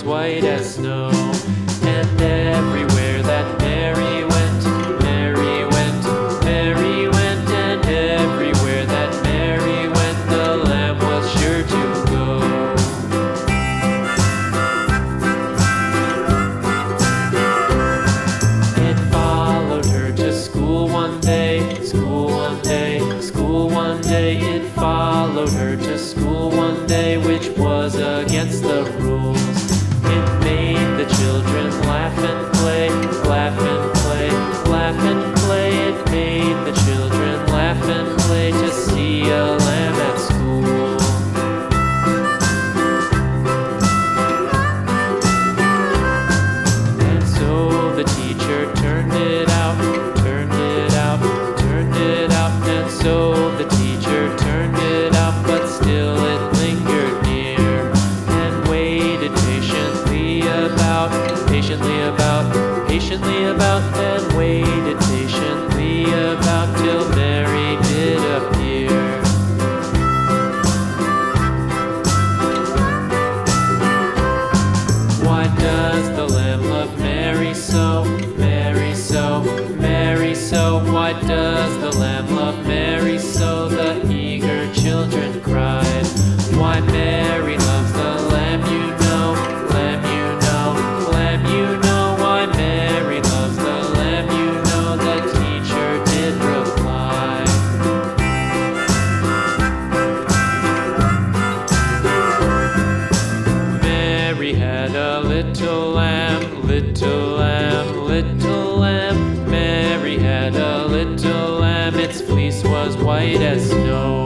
white as snow. And everywhere that Mary went, Mary went, Mary went, and everywhere that Mary went, the lamb was sure to go. It followed her to school one day, school one day, school one day. It followed her to school one day, which was against the rules. It made the children laugh and play, laugh and play, laugh and play. It made the children laugh and play to see a lamb at school. And so the teacher turned it out, turned it out, turned it out. And so the teacher turned it out, but still it lingered near and waited patiently about, patiently about, and waited patiently about till Mary did appear. Why does the lamb love Mary so, Mary so, Mary so? Why does the lamb love Mary so? The eager children cried. Why Mary loves the lamb, you know, lamb, you know, lamb, you know. Why Mary loves the lamb, you know, the teacher did reply. Mary had a little lamb, little lamb, little lamb. Mary had a little lamb, its fleece was white as snow.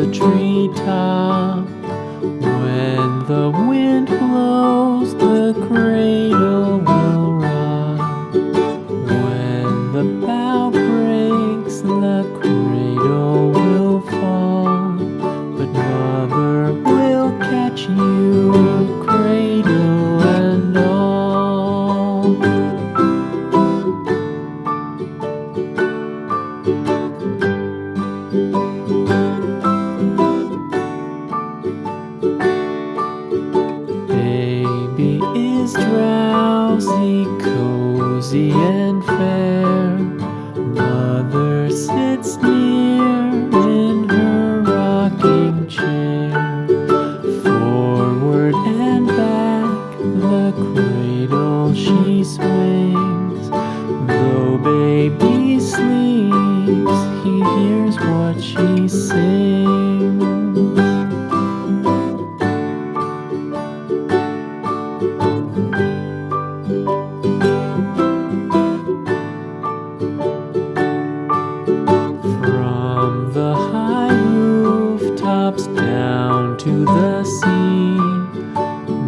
the treetop. When the wind blows, the cradle will rock. When the bough breaks, the cradle will fall. But mother will catch you, cradle and all. Baby is drowsy, cozy and fair. Mother sits near in her rocking chair. Forward and back, the cradle she swings. Though baby sleeps, he hears what she sings. From the high rooftops down to the sea,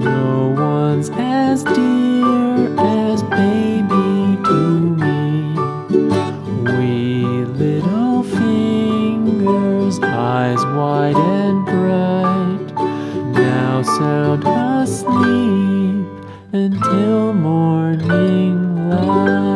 no one's as dear as baby to me. Wee little fingers, eyes wide and bright, now sound asleep until morning light.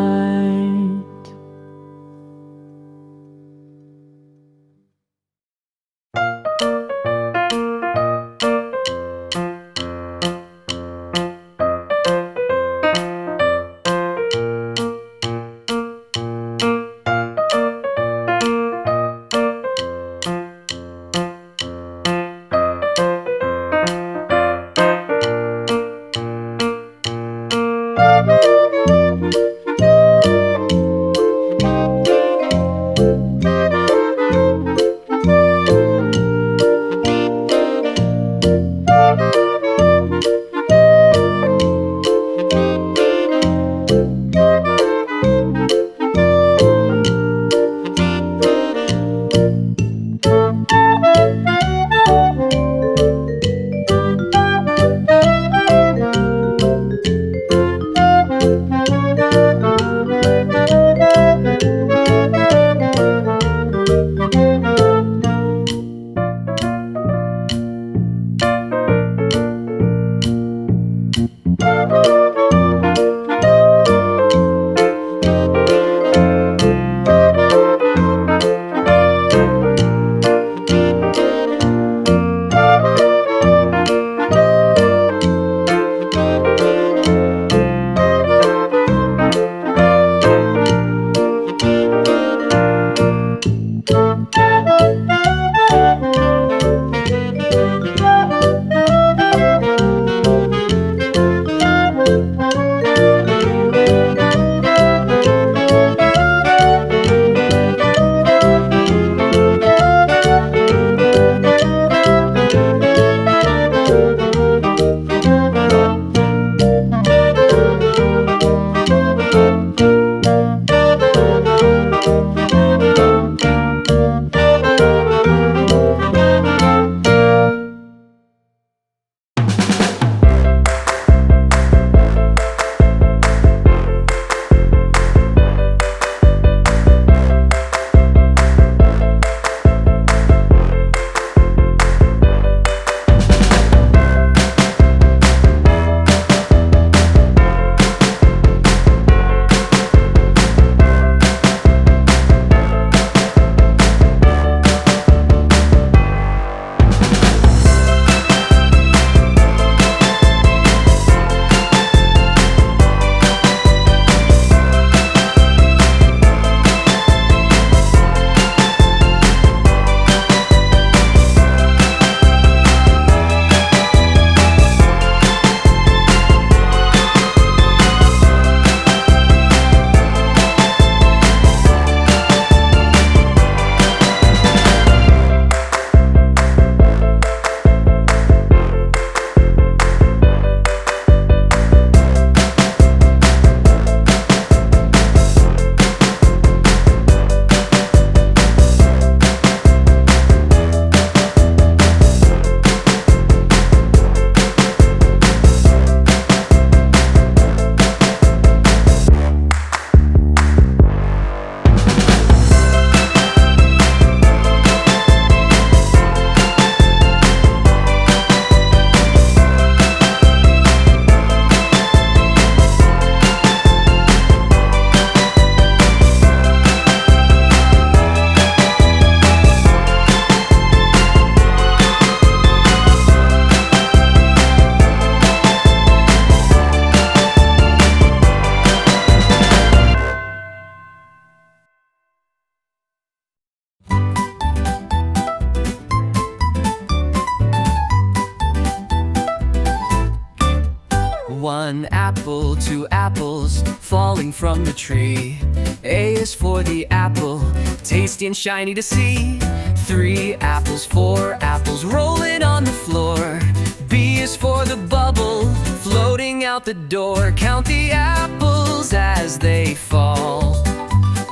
1 apple, 2 apples falling from the tree. A is for the apple, tasty and shiny to see. 3 apples, 4 apples rolling on the floor. B is for the bubble floating out the door. Count the apples as they fall.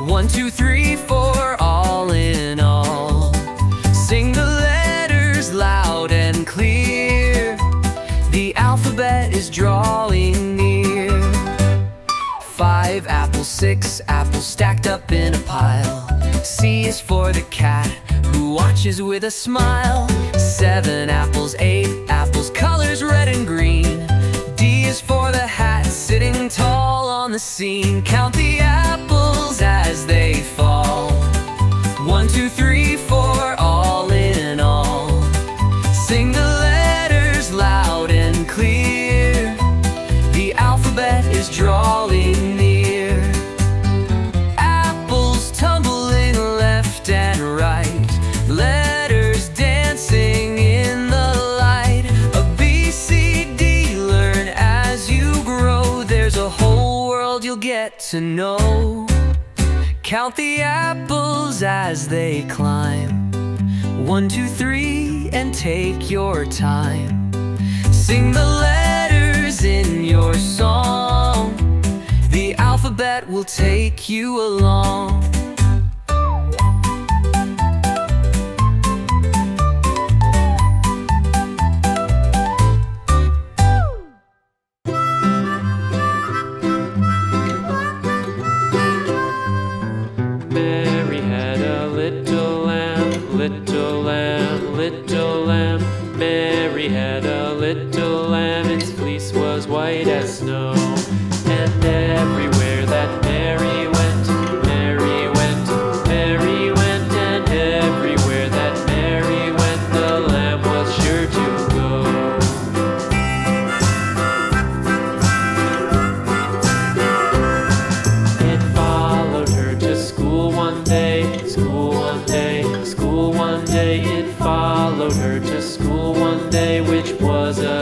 1, 2, 3, 4, all in all. Sing the letters loud and clear. The alphabet is drawing near. 5 apples, 6 apples stacked up in a pile. C is for the cat who watches with a smile. 7 apples, 8 apples, colors red and green. D is for the hat sitting tall on the scene. Count the apples as they fall. 1, 2, 3, 4, all in all. Sing the letters loud and clear. The alphabet is drawing near. Apples tumbling left and right. Letters dancing in the light. A B, C, D, learn as you grow. There's a whole world you'll get to know. Count the apples as they climb. 1, 2, 3, and take your time. Sing the letters in your song. The alphabet will take you along. Mary had a little lamb, little lamb, little lamb. Mary had a little lamb, its fleece was white as snow. And everywhere that Mary went, Mary went, Mary went. And everywhere that Mary went, the lamb was sure to go. It followed her to school one day, school one day, school one day. It followed her to school one day, which was a